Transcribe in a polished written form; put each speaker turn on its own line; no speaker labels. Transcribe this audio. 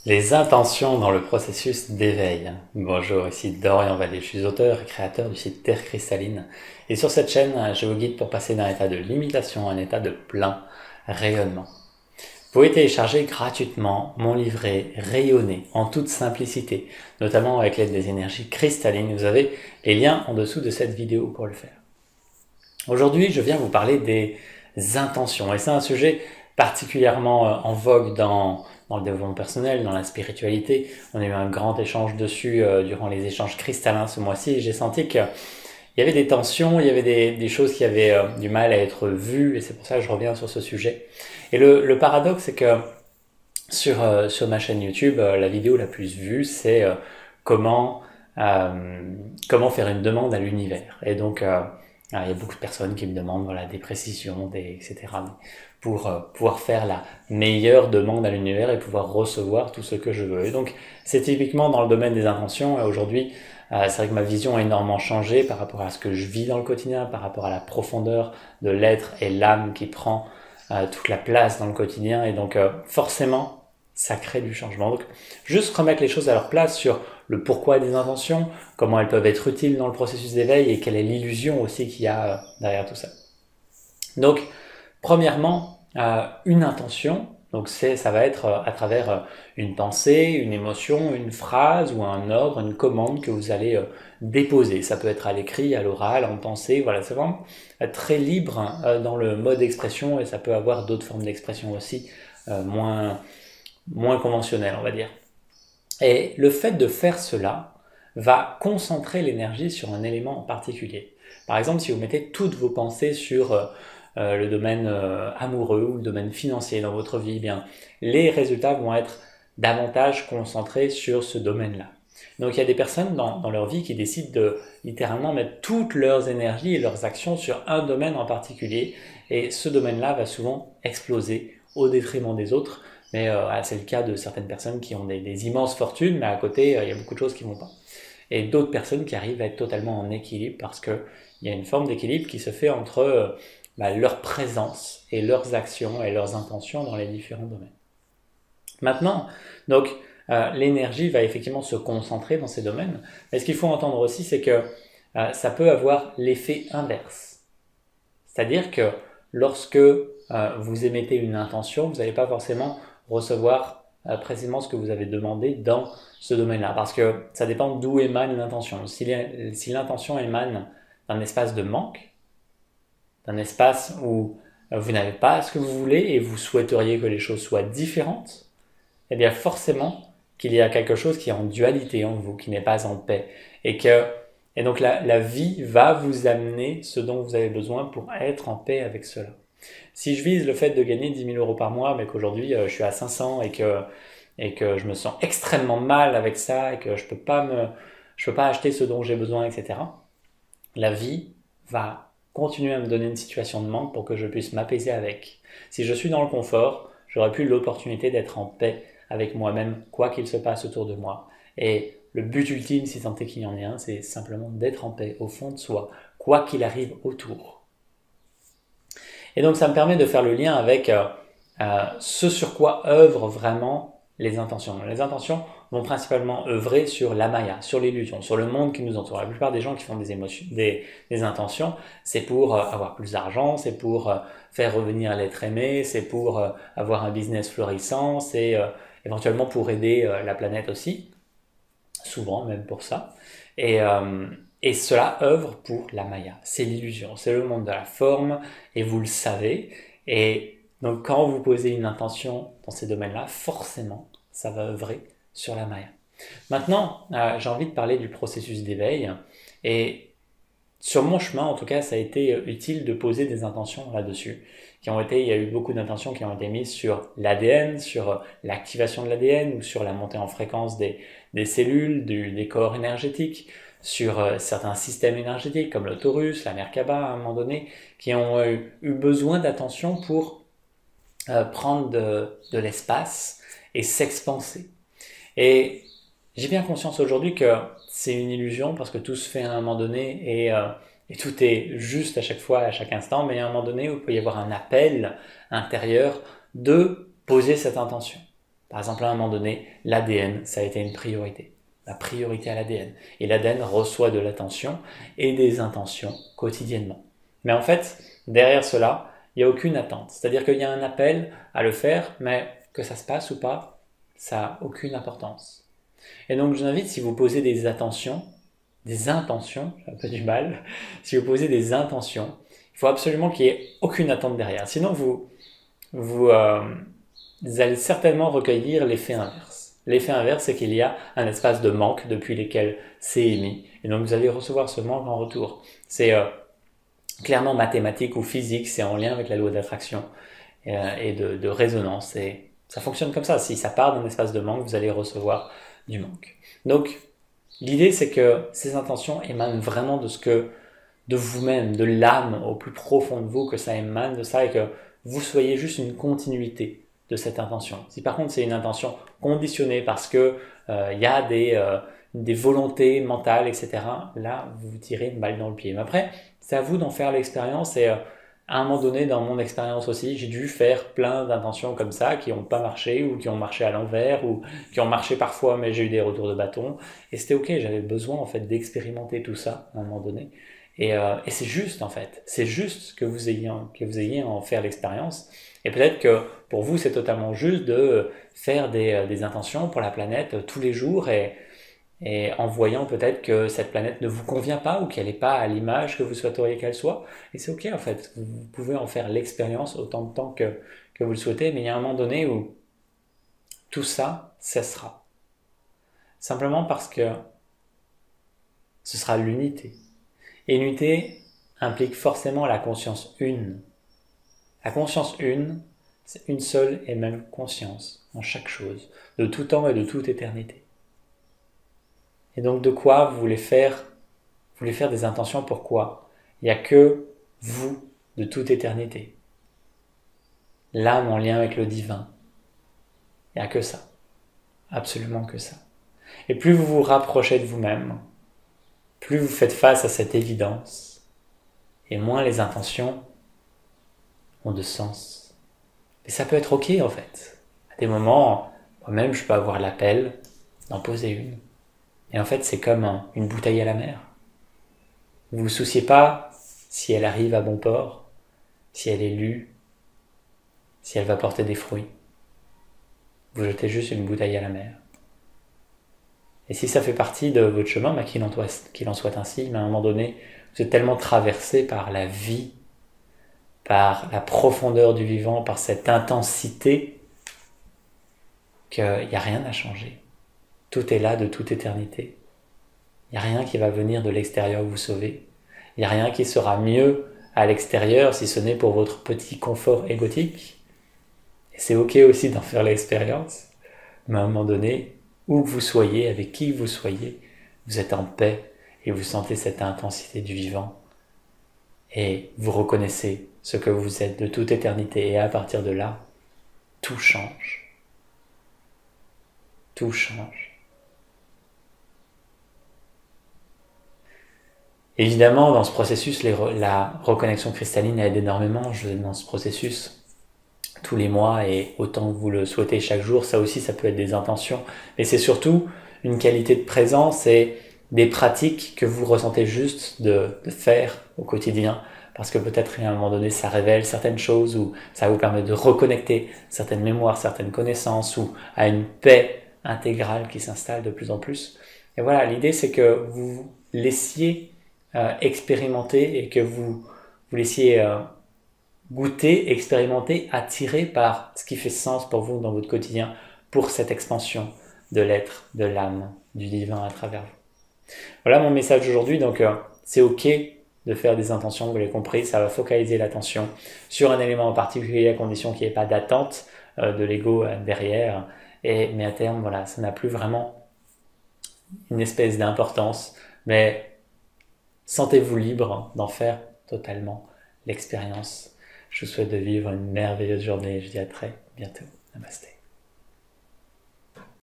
Les intentions dans le processus d'éveil. Bonjour, ici Dorian Vallée, je suis auteur et créateur du site Terre Cristalline. Et sur cette chaîne, je vous guide pour passer d'un état de limitation à un état de plein rayonnement. Vous pouvez télécharger gratuitement mon livret Rayonner en toute simplicité, notamment avec l'aide des énergies cristallines. Vous avez les liens en dessous de cette vidéo pour le faire. Aujourd'hui, je viens vous parler des intentions. Et c'est un sujet particulièrement en vogue dans le développement personnel, dans la spiritualité. On a eu un grand échange dessus durant les échanges cristallins ce mois-ci et j'ai senti qu'il y avait des tensions, il y avait des choses qui avaient du mal à être vues et c'est pour ça que je reviens sur ce sujet. Et le paradoxe, c'est que sur ma chaîne YouTube, la vidéo la plus vue, c'est comment, comment faire une demande à l'univers. Et donc, il y a beaucoup de personnes qui me demandent voilà, des précisions, etc. pour pouvoir faire la meilleure demande à l'univers et pouvoir recevoir tout ce que je veux. Et donc, c'est typiquement dans le domaine des intentions. Et aujourd'hui, c'est vrai que ma vision a énormément changé par rapport à ce que je vis dans le quotidien, par rapport à la profondeur de l'être et l'âme qui prend toute la place dans le quotidien. Et donc, forcément, ça crée du changement. Donc, juste remettre les choses à leur place sur le pourquoi des intentions, comment elles peuvent être utiles dans le processus d'éveil et quelle est l'illusion aussi qu'il y a derrière tout ça. Donc, premièrement, une intention, donc ça va être à travers une pensée, une émotion, une phrase ou un ordre, une commande que vous allez déposer. Ça peut être à l'écrit, à l'oral, en pensée, voilà, c'est vraiment très libre dans le mode d'expression et ça peut avoir d'autres formes d'expression aussi moins conventionnelles, on va dire. Et le fait de faire cela va concentrer l'énergie sur un élément en particulier. Par exemple, si vous mettez toutes vos pensées sur le domaine amoureux ou le domaine financier dans votre vie, eh bien, les résultats vont être davantage concentrés sur ce domaine-là. Donc il y a des personnes dans leur vie qui décident de littéralement mettre toutes leurs énergies et leurs actions sur un domaine en particulier et ce domaine-là va souvent exploser au détriment des autres. Mais c'est le cas de certaines personnes qui ont des immenses fortunes, mais à côté, il y a beaucoup de choses qui ne vont pas. Et d'autres personnes qui arrivent à être totalement en équilibre parce qu'il y a une forme d'équilibre qui se fait entre leur présence et leurs actions et leurs intentions dans les différents domaines. Maintenant, donc, l'énergie va effectivement se concentrer dans ces domaines. Mais ce qu'il faut entendre aussi, c'est que ça peut avoir l'effet inverse. C'est-à-dire que lorsque vous émettez une intention, vous n'allez pas forcément recevoir précisément ce que vous avez demandé dans ce domaine-là. Parce que ça dépend d'où émane l'intention. Si l'intention émane d'un espace de manque, d'un espace où vous n'avez pas ce que vous voulez et vous souhaiteriez que les choses soient différentes, eh bien forcément qu'il y a quelque chose qui est en dualité en vous, qui n'est pas en paix. Et donc la vie va vous amener ce dont vous avez besoin pour être en paix avec cela. Si je vise le fait de gagner 10 000 euros par mois, mais qu'aujourd'hui je suis à 500 et que je me sens extrêmement mal avec ça et que je peux pas acheter ce dont j'ai besoin, etc. La vie va continuer à me donner une situation de manque pour que je puisse m'apaiser avec. Si je suis dans le confort, j'aurai plus l'opportunité d'être en paix avec moi-même, quoi qu'il se passe autour de moi. Et le but ultime, si tant est qu'il y en ait un, c'est simplement d'être en paix au fond de soi, quoi qu'il arrive autour. Et donc ça me permet de faire le lien avec ce sur quoi œuvrent vraiment les intentions. Les intentions vont principalement œuvrer sur la maya, sur l'illusion, sur le monde qui nous entoure. La plupart des gens qui font des intentions, c'est pour avoir plus d'argent, c'est pour faire revenir l'être aimé, c'est pour avoir un business florissant, c'est éventuellement pour aider la planète aussi, souvent même pour ça. Et cela œuvre pour la maya. C'est l'illusion, c'est le monde de la forme, et vous le savez. Et donc quand vous posez une intention dans ces domaines-là, forcément, ça va œuvrer sur la maya. Maintenant, j'ai envie de parler du processus d'éveil. Et sur mon chemin, en tout cas, ça a été utile de poser des intentions là-dessus. Il y a eu beaucoup d'intentions qui ont été mises sur l'ADN, sur l'activation de l'ADN ou sur la montée en fréquence des cellules, des corps énergétiques, sur certains systèmes énergétiques comme le Taurus, la Merkaba à un moment donné, qui ont eu besoin d'attention pour prendre de l'espace et s'expanser. Et j'ai bien conscience aujourd'hui que c'est une illusion parce que tout se fait à un moment donné et tout est juste à chaque fois, à chaque instant, mais à un moment donné où il peut y avoir un appel intérieur de poser cette intention. Par exemple, à un moment donné, l'ADN, ça a été une priorité. La priorité à l'ADN. Et l'ADN reçoit de l'attention et des intentions quotidiennement. Mais en fait, derrière cela, il n'y a aucune attente. C'est-à-dire qu'il y a un appel à le faire, mais que ça se passe ou pas, ça n'a aucune importance. Et donc, je vous invite, si vous posez des intentions, j'ai un peu du mal, si vous posez des intentions, il faut absolument qu'il n'y ait aucune attente derrière. Sinon, vous allez certainement recueillir l'effet inverse. L'effet inverse, c'est qu'il y a un espace de manque depuis lequel c'est émis. Et donc, vous allez recevoir ce manque en retour. C'est clairement mathématique ou physique, c'est en lien avec la loi d'attraction et de résonance. Et ça fonctionne comme ça. Si ça part d'un espace de manque, vous allez recevoir du manque. Donc, l'idée, c'est que ces intentions émanent vraiment de vous-même, de l'âme au plus profond de vous, que ça émane de ça et que vous soyez juste une continuité de cette intention. Si par contre c'est une intention conditionnée parce que y a des volontés mentales, etc., là, vous vous tirez une balle dans le pied. Mais après, c'est à vous d'en faire l'expérience et à un moment donné, dans mon expérience aussi, j'ai dû faire plein d'intentions comme ça qui n'ont pas marché ou qui ont marché à l'envers ou qui ont marché parfois, mais j'ai eu des retours de bâton. Et c'était ok, j'avais besoin en fait d'expérimenter tout ça à un moment donné. Et c'est juste en fait, c'est juste que vous ayez à en faire l'expérience. Et peut-être que pour vous c'est totalement juste de faire des intentions pour la planète tous les jours et en voyant peut-être que cette planète ne vous convient pas ou qu'elle n'est pas à l'image que vous souhaiteriez qu'elle soit. Et c'est ok en fait, vous pouvez en faire l'expérience autant de temps que vous le souhaitez, mais il y a un moment donné où tout ça cessera. Simplement parce que ce sera l'unité. Et l'unité implique forcément la conscience une. La conscience une, c'est une seule et même conscience en chaque chose, de tout temps et de toute éternité. Et donc de quoi vous voulez faire des intentions, pourquoi? Il n'y a que vous de toute éternité. L'âme en lien avec le divin. Il n'y a que ça. Absolument que ça. Et plus vous vous rapprochez de vous-même, plus vous faites face à cette évidence, et moins les intentions ont de sens. Et ça peut être ok en fait. À des moments, moi-même je peux avoir l'appel d'en poser une. Et en fait c'est comme une bouteille à la mer. Vous vous souciez pas si elle arrive à bon port, si elle est lue, si elle va porter des fruits. Vous jetez juste une bouteille à la mer. Et si ça fait partie de votre chemin, bah, qu'il en soit ainsi, mais à un moment donné, vous êtes tellement traversé par la vie, par la profondeur du vivant, par cette intensité, qu'il n'y a rien à changer. Tout est là de toute éternité. Il n'y a rien qui va venir de l'extérieur vous sauver. Il n'y a rien qui sera mieux à l'extérieur si ce n'est pour votre petit confort égotique. Et c'est ok aussi d'en faire l'expérience. Mais à un moment donné, où que vous soyez, avec qui vous soyez, vous êtes en paix et vous sentez cette intensité du vivant. Et vous reconnaissez ce que vous êtes de toute éternité. Et à partir de là, tout change. Tout change. Évidemment, dans ce processus, la reconnexion cristalline aide énormément. Je vais dans ce processus tous les mois et autant que vous le souhaitez chaque jour. Ça aussi, ça peut être des intentions. Mais c'est surtout une qualité de présence et des pratiques que vous ressentez juste de faire au quotidien. Parce que peut-être à un moment donné, ça révèle certaines choses ou ça vous permet de reconnecter certaines mémoires, certaines connaissances ou à une paix intégrale qui s'installe de plus en plus. Et voilà, l'idée c'est que vous laissiez expérimenter et que vous laissiez goûter, expérimenter, attiré par ce qui fait sens pour vous dans votre quotidien, pour cette expansion de l'être, de l'âme, du divin à travers vous. Voilà mon message aujourd'hui, donc c'est ok de faire des intentions, vous l'avez compris, ça va focaliser l'attention sur un élément en particulier à condition qu'il n'y ait pas d'attente de l'ego derrière, mais à terme, voilà, ça n'a plus vraiment une espèce d'importance, mais sentez-vous libre d'en faire totalement l'expérience. Je vous souhaite de vivre une merveilleuse journée et je vous dis à très bientôt. Namasté.